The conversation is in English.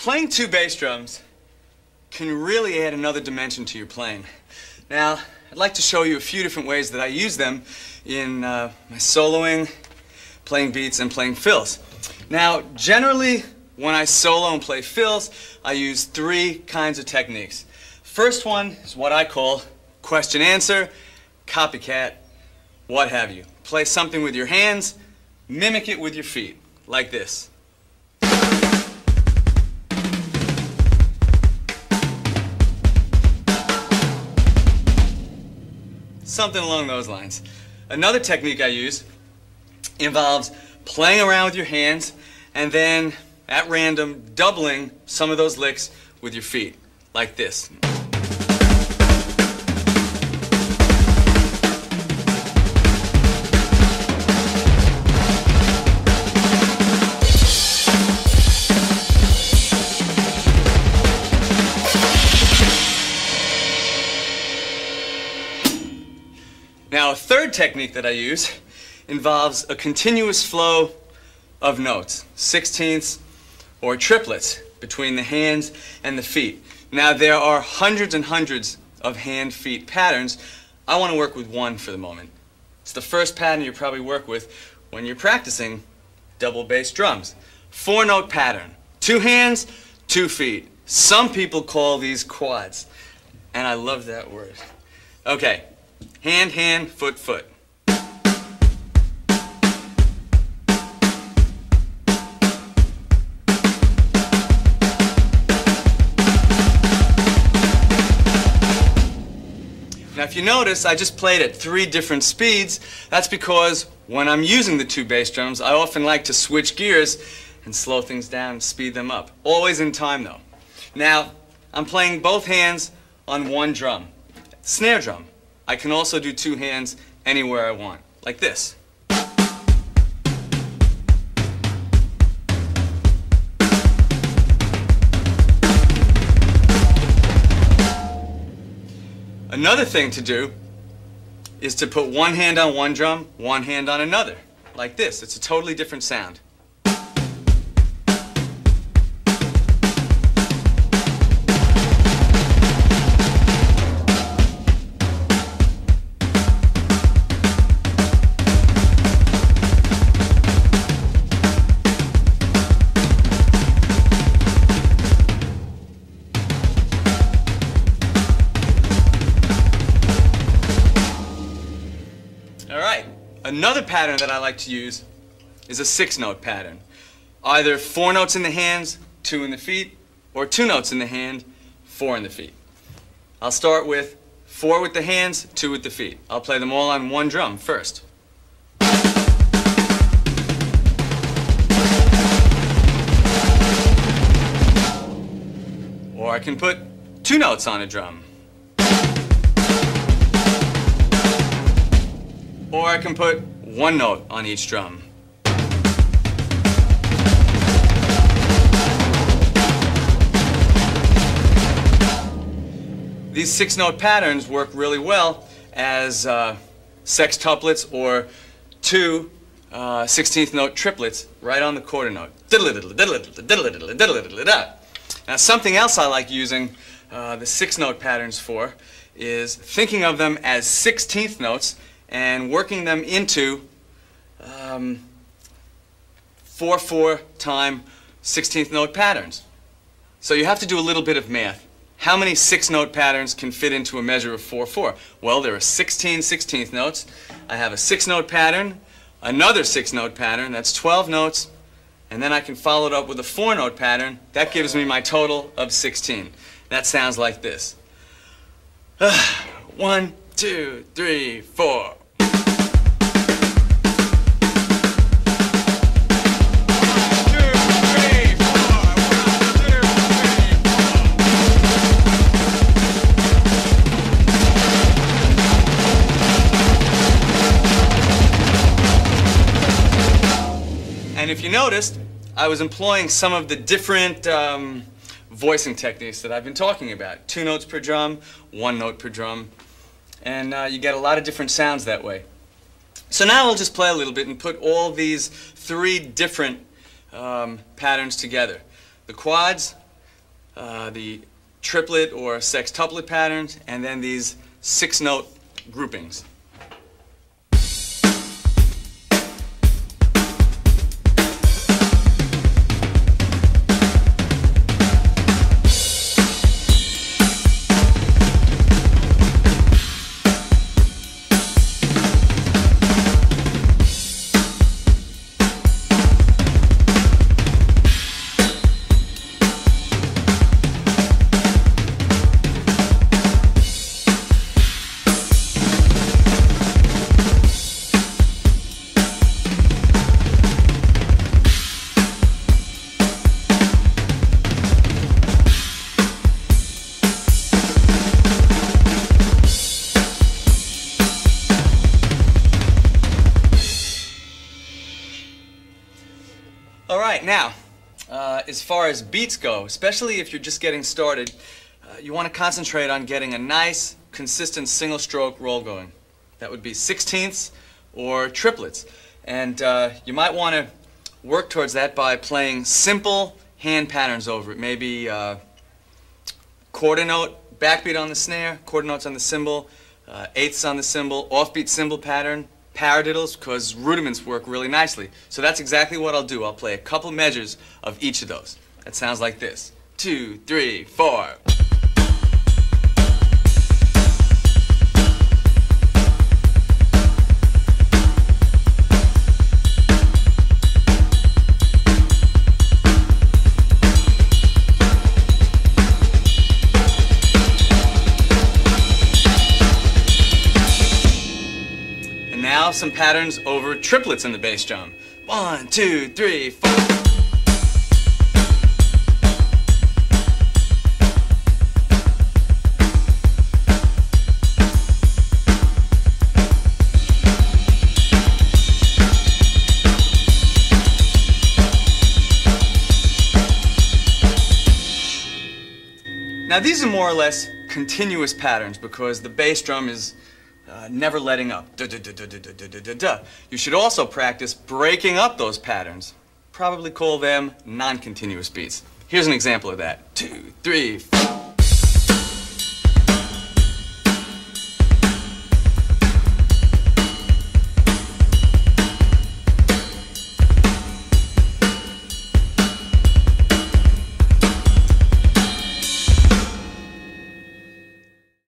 Playing two bass drums can really add another dimension to your playing. Now, I'd like to show you a few different ways that I use them in my soloing, playing beats, and playing fills. Now, generally, when I solo and play fills, I use three kinds of techniques. First one is what I call question-answer, copycat, what have you. Play something with your hands, mimic it with your feet, like this. Something along those lines. Another technique I use involves playing around with your hands and then, at random, doubling some of those licks with your feet, like this. Now, a third technique that I use involves a continuous flow of notes, sixteenths or triplets between the hands and the feet. Now, there are hundreds and hundreds of hand-feet patterns. I want to work with one for the moment. It's the first pattern you probably work with when you're practicing double bass drums. Four-note pattern, two hands, two feet. Some people call these quads, and I love that word. Okay. Hand, hand, foot, foot. Now, if you notice, I just played at 3 different speeds. That's because when I'm using the two bass drums, I often like to switch gears and slow things down and speed them up. Always in time, though. Now, I'm playing both hands on one drum, snare drum. I can also do two hands anywhere I want, like this. Another thing to do is to put one hand on one drum, one hand on another, like this. It's a totally different sound. Another pattern that I like to use is a 6-note pattern. Either 4 notes in the hands, 2 in the feet, or 2 notes in the hand, 4 in the feet. I'll start with 4 with the hands, 2 with the feet. I'll play them all on one drum first. Or I can put 2 notes on a drum. Or I can put 1 note on each drum. These 6-note patterns work really well as sextuplets or 2 16th note triplets right on the quarter note. Now, something else I like using the 6-note patterns for is thinking of them as 16th notes and working them into 4/4 time 16th note patterns. So you have to do a little bit of math. How many 6-note patterns can fit into a measure of 4/4? Well, there are 16 16th notes. I have a 6-note pattern, another 6-note pattern, that's 12 notes, and then I can follow it up with a 4-note pattern. That gives me my total of 16. That sounds like this. 1, 2, 3, 4. And if you noticed, I was employing some of the different voicing techniques that I've been talking about. 2 notes per drum, 1 note per drum, and you get a lot of different sounds that way. So now I'll just play a little bit and put all these 3 different patterns together. The quads, the triplet or sextuplet patterns, and then these 6-note groupings. All right, now, as far as beats go, especially if you're just getting started, you want to concentrate on getting a nice, consistent single-stroke roll going. That would be 16ths or triplets. And you might want to work towards that by playing simple hand patterns over it. Maybe quarter note, backbeat on the snare, quarter notes on the cymbal, eighths on the cymbal, offbeat cymbal pattern, paradiddles, because rudiments work really nicely. So that's exactly what I'll do. I'll play a couple measures of each of those. That sounds like this. 2, 3, 4. Now some patterns over triplets in the bass drum. 1, 2, 3, 4. Now these are more or less continuous patterns because the bass drum is never letting up. Da, da, da, da, da, da, da, da, da. You should also practice breaking up those patterns. Probably call them non-continuous beats. Here's an example of that. 2, 3, 4.